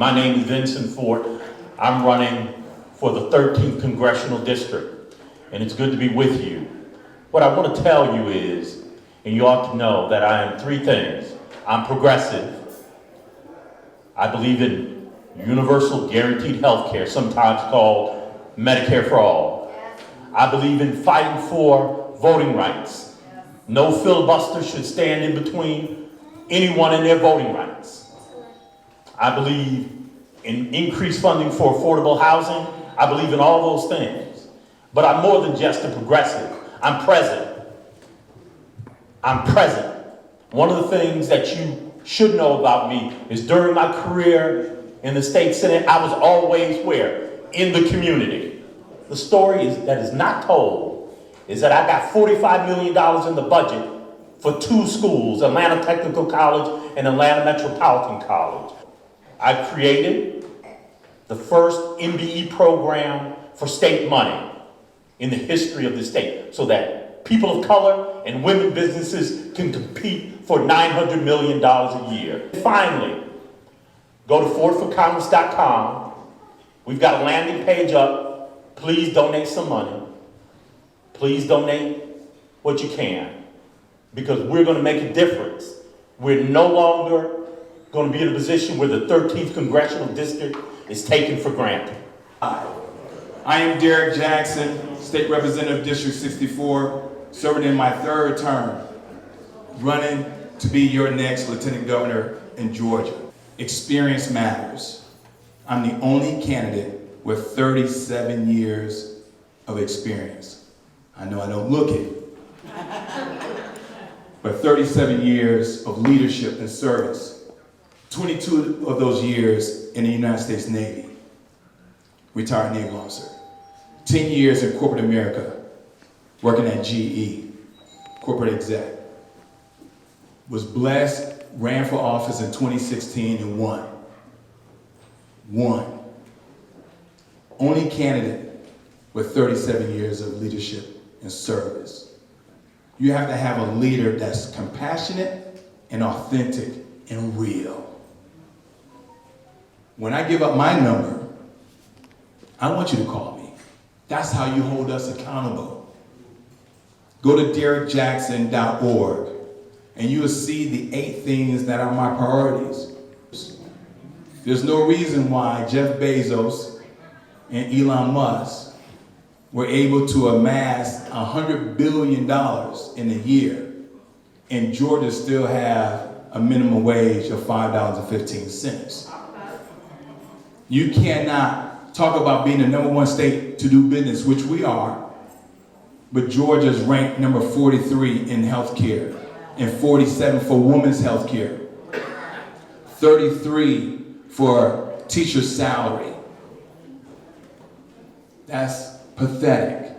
My name is Vincent Fort. I'm running for the 13th Congressional District, and it's good to be with you. What I want to tell you is, and you ought to know, that I am three things. I'm progressive. I believe in universal guaranteed health care, sometimes called Medicare for all. I believe in fighting for voting rights. No filibuster should stand in between anyone and their voting rights. I believe in increased funding for affordable housing. I believe in all those things. But I'm more than just a progressive. I'm present. I'm present. One of the things that you should know about me is during my career in the state senate, I was always where? In the community. The story that is not told is that I got $45 million in the budget for two schools, Atlanta Technical College and Atlanta Metropolitan College. I created the first MBE program for state money in the history of the state so that people of color and women businesses can compete for $900 million a year. Finally, go to fordforcongress.com. We've got a landing page up. Please donate some money. Please donate what you can, because we're going to make a difference. We're no longer going to be in a position where the 13th Congressional District is taken for granted. I am Derek Jackson, State Representative District 64, serving in my third term, running to be your next Lieutenant Governor in Georgia. Experience matters. I'm the only candidate with 37 years of experience. I know I don't look it, but 37 years of leadership and service. 22 of those years in the United States Navy, retired Naval officer. 10 years in corporate America, working at GE, corporate exec. Was blessed, ran for office in 2016 and won. Won. Only candidate with 37 years of leadership and service. You have to have a leader that's compassionate and authentic and real. When I give up my number, I want you to call me. That's how you hold us accountable. Go to derekjackson.org and you will see the 8 things that are my priorities. There's no reason why Jeff Bezos and Elon Musk were able to amass $100 billion in a year, and Georgia still have a minimum wage of $5.15. You cannot talk about being the #1 state to do business, which we are, but Georgia's ranked number 43 in healthcare and 47 for women's healthcare, 33 for teacher salary. That's pathetic.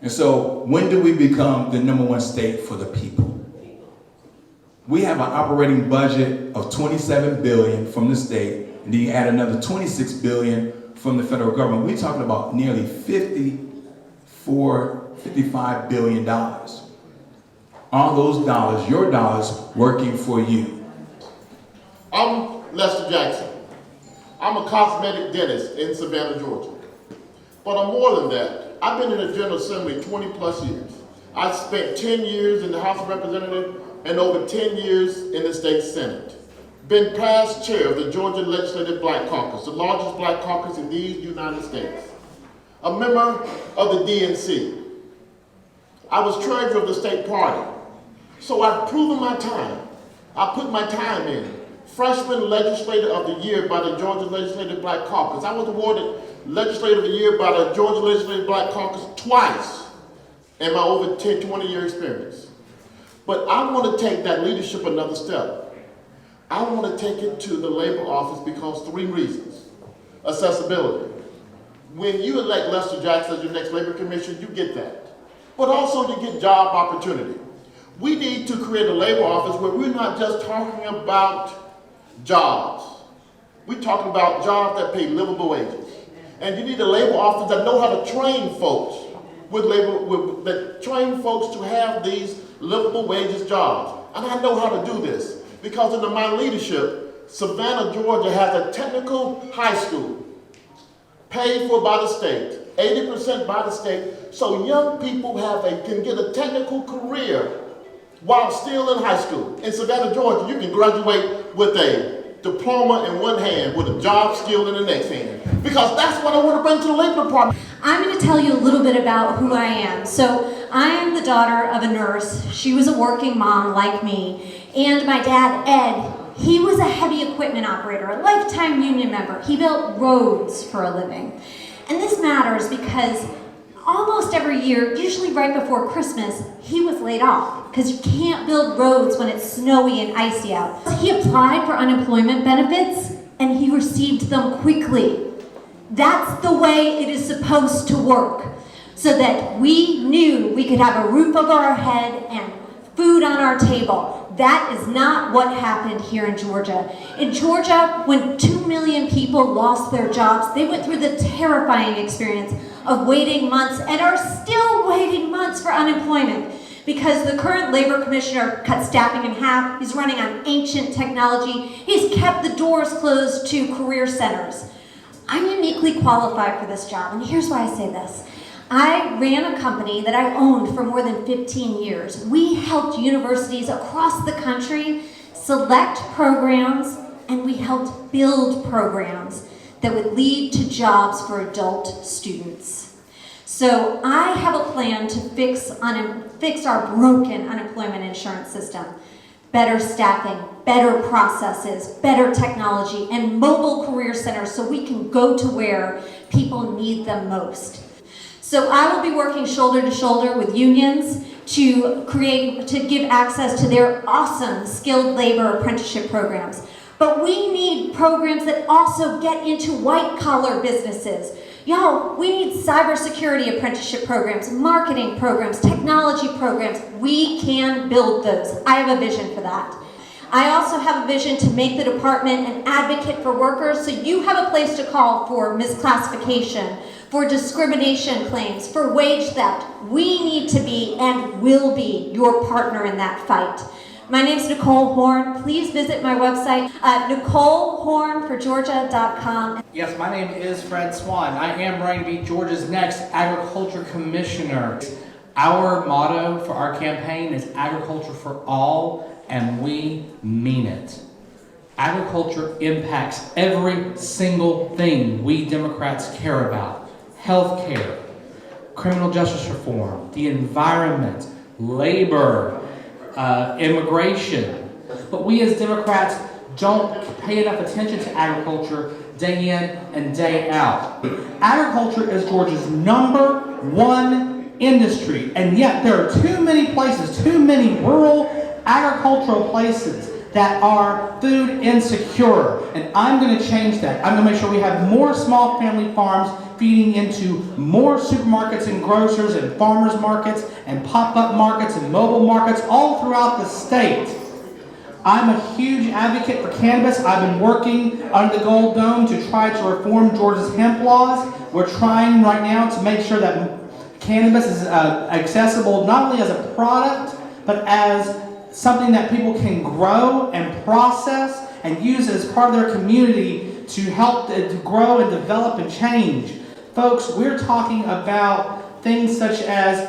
And so when do we become the #1 state for the people? We have an operating budget of $27 billion from the state, and then you add another $26 billion from the federal government. We're talking about nearly $55 billion. Are those dollars, your dollars, working for you? I'm Lester Jackson. I'm a cosmetic dentist in Savannah, Georgia. But I'm more than that. I've been in the General Assembly 20 plus years. I spent 10 years in the House of Representatives and over 10 years in the state Senate. Been past chair of the Georgia Legislative Black Caucus, the largest black caucus in these United States. A member of the DNC. I was treasurer of the state party. So I've proven my time. I put my time in. Freshman Legislator of the Year by the Georgia Legislative Black Caucus. I was awarded Legislator of the Year by the Georgia Legislative Black Caucus twice in my over 20-year experience. But I want to take that leadership another step. I want to take it to the labor office because 3 reasons. Accessibility. When you elect Lester Jackson as your next labor commissioner, you get that. But also you get job opportunity. We need to create a labor office where we're not just talking about jobs. We're talking about jobs that pay livable wages. And you need a labor office that know how to train folks that train folks to have these livable wages jobs. And I know how to do this because under my leadership, Savannah, Georgia has a technical high school paid for by the state, 80% by the state, so young people can get a technical career while still in high school. In Savannah, Georgia, you can graduate with a diploma in one hand with a job skill in the next hand. Because that's what I want to bring to the Labor Department. I'm going to tell you a little bit about who I am. So I am the daughter of a nurse. She was a working mom like me. And my dad, Ed, he was a heavy equipment operator, a lifetime union member. He built roads for a living. And this matters because almost every year, usually right before Christmas, he was laid off because you can't build roads when it's snowy and icy out. He applied for unemployment benefits and he received them quickly. That's the way it is supposed to work, so that we knew we could have a roof over our head and food on our table. That is not what happened here in Georgia. In Georgia, when 2 million people lost their jobs, they went through the terrifying experience of waiting months and are still waiting months for unemployment because the current labor commissioner cut staffing in half. He's running on ancient technology. He's kept the doors closed to career centers. I'm uniquely qualified for this job, and here's why I say this. I ran a company that I owned for more than 15 years. We helped universities across the country select programs, and we helped build programs that would lead to jobs for adult students. So I have a plan to fix our broken unemployment insurance system. Better staffing, better processes, better technology, and mobile career centers so we can go to where people need them most. So I will be working shoulder to shoulder with unions to give access to their awesome skilled labor apprenticeship programs. But we need programs that also get into white-collar businesses. Y'all, we need cybersecurity apprenticeship programs, marketing programs, technology programs. We can build those. I have a vision for that. I also have a vision to make the department an advocate for workers, so you have a place to call for misclassification, for discrimination claims, for wage theft. We need to be and will be your partner in that fight. My name is Nicole Horn. Please visit my website at NicoleHornforGeorgia.com. Yes, my name is Fred Swan. I am running to be Georgia's next Agriculture Commissioner. Our motto for our campaign is Agriculture for All, and we mean it. Agriculture impacts every single thing we Democrats care about. Health care, criminal justice reform, the environment, labor, immigration. But we as Democrats don't pay enough attention to agriculture day in and day out. Agriculture is Georgia's #1 industry, and yet there are too many places, too many rural agricultural places that are food insecure, and I'm going to change that. I'm going to make sure we have more small family farms feeding into more supermarkets and grocers and farmers markets and pop-up markets and mobile markets all throughout the state. I'm a huge advocate for cannabis. I've been working under the Gold Dome to try to reform Georgia's hemp laws. We're trying right now to make sure that cannabis is accessible not only as a product, but as something that people can grow and process and use as part of their community to help to grow and develop and change. Folks, we're talking about things such as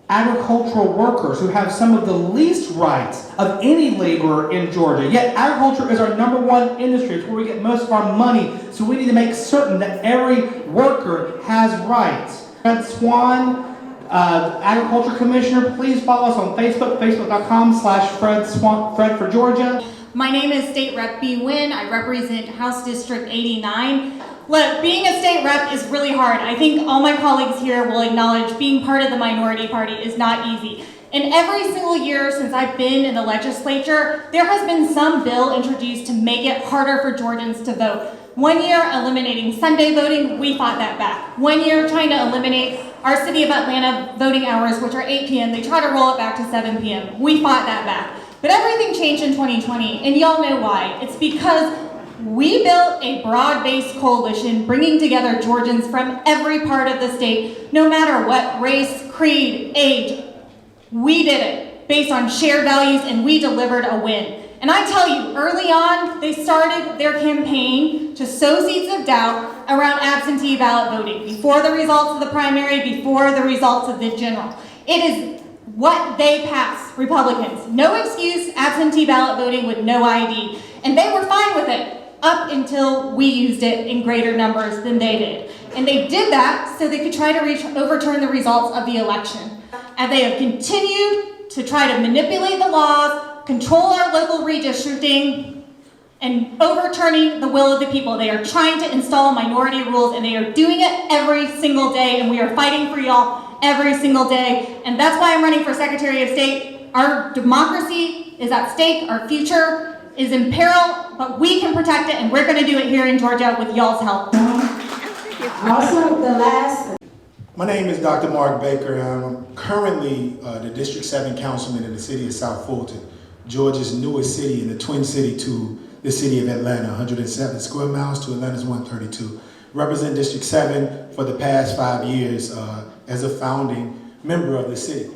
agricultural workers who have some of the least rights of any laborer in Georgia. Yet agriculture is our #1 industry. It's where we get most of our money. So we need to make certain that every worker has rights. Fred Swan, Agriculture Commissioner, please follow us on Facebook, facebook.com/Fred for Georgia. My name is State Rep B. Wynn. I represent House District 89. Look, being a state rep is really hard. I think all my colleagues here will acknowledge being part of the minority party is not easy. And every single year since I've been in the legislature, there has been some bill introduced to make it harder for Georgians to vote. One year eliminating Sunday voting, we fought that back. One year trying to eliminate our City of Atlanta voting hours, which are 8 p.m. They try to roll it back to 7 p.m. We fought that back. But everything changed in 2020, and y'all know why. It's because we built a broad-based coalition bringing together Georgians from every part of the state, no matter what race, creed, age. We did it based on shared values, and we delivered a win. And I tell you, early on, they started their campaign to sow seeds of doubt around absentee ballot voting, before the results of the primary, before the results of the general. It is what they passed, Republicans. No excuse, absentee ballot voting with no ID. And they were fine with it up until we used it in greater numbers than they did. And they did that so they could try to overturn the results of the election. And they have continued to try to manipulate the laws, control our local redistricting, and overturning the will of the people. They are trying to install minority rules, and they are doing it every single day, and we are fighting for y'all every single day. And that's why I'm running for Secretary of State. Our democracy is at stake, our future is in peril, but we can protect it, and we're gonna do it here in Georgia with y'all's help. Also, the last. My name is Dr. Mark Baker. I'm currently the District 7 Councilman in the city of South Fulton, Georgia's newest city and the twin city to the city of Atlanta, 107 square miles to Atlanta's 132. Represent District 7 for the past 5 years as a founding member of the city.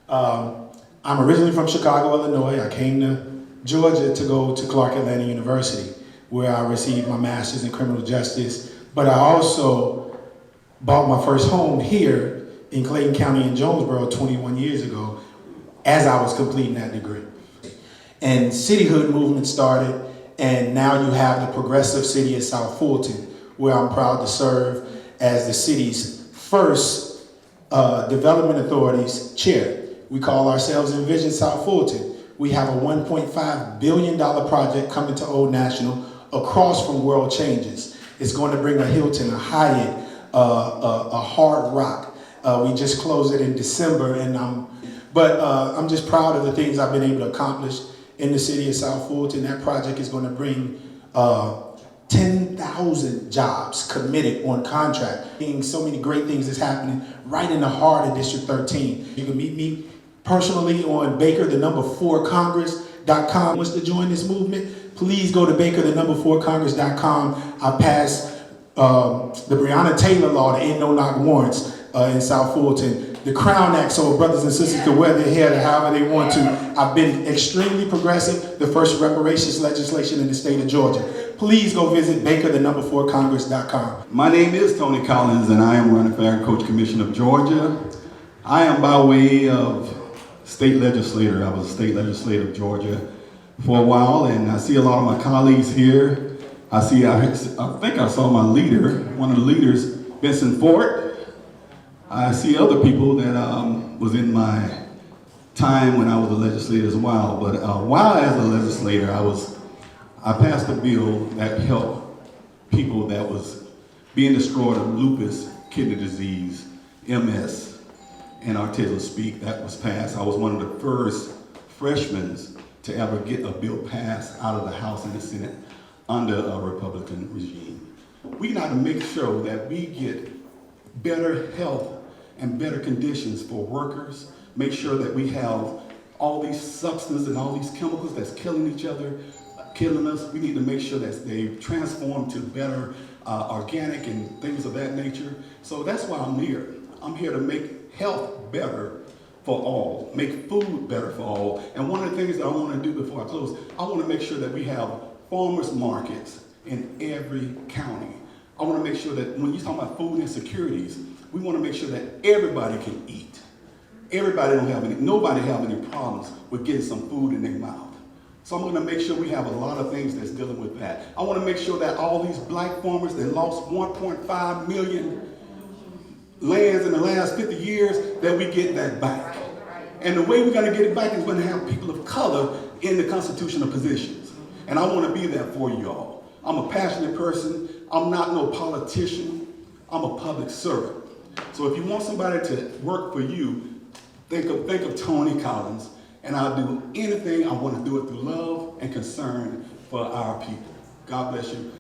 I'm originally from Chicago, Illinois. I came to Georgia to go to Clark Atlanta University, where I received my master's in criminal justice. But I also bought my first home here in Clayton County in Jonesboro 21 years ago as I was completing that degree. And cityhood movement started, and now you have the progressive city of South Fulton, where I'm proud to serve as the city's first development authority's chair. We call ourselves Envision South Fulton. We have a $1.5 billion project coming to Old National across from World Changes. It's going to bring a Hilton, a Hyatt, a Hard Rock. We just closed it in December, and I'm just proud of the things I've been able to accomplish in the city of South Fulton. That project is going to bring 10,000 jobs committed on contract. So many great things is happening right in the heart of District 13. You can meet me personally on Baker4Congress.com. Wants to join this movement? Please go to Baker4Congress.com. I passed the Breonna Taylor law, the Ain't No Knock warrants in South Fulton. The Crown Act, so brothers and sisters can wear their hair however they want to. I've been extremely progressive, the first reparations legislation in the state of Georgia. Please go visit Baker4Congress.com. My name is Tony Collins, and I am running for Agriculture Commission of Georgia. I am by way of state legislator. I was a state legislator of Georgia for a while, and I see a lot of my colleagues here. I think I saw my leader, one of the leaders, Vincent Ford. I see other people that was in my time when I was a legislator as well. But while as a legislator, I passed a bill that helped people that was being destroyed of lupus, kidney disease, MS, and arterial speak. That was passed. I was one of the first freshmen to ever get a bill passed out of the House and the Senate under a Republican regime. We got to make sure that we get better health and better conditions for workers, make sure that we have all these substances and all these chemicals that's killing each other, killing us. We need to make sure that they transform to better organic and things of that nature. So that's why I'm here. I'm here to make health better for all, make food better for all. And one of the things that I want to do before I close, I want to make sure that we have farmers markets in every county. I want to make sure that when you talk about food insecurities, we want to make sure that everybody can eat. Nobody have any problems with getting some food in their mouth. So I'm going to make sure we have a lot of things that's dealing with that. I want to make sure that all these black farmers that lost 1.5 million lands in the last 50 years, that we get that back. And the way we're going to get it back is going to have people of color in the constitutional positions. And I want to be there for you all. I'm a passionate person. I'm not no politician. I'm a public servant. So if you want somebody to work for you, think of Tony Collins, and I'll do anything. I want to do it through love and concern for our people. God bless you.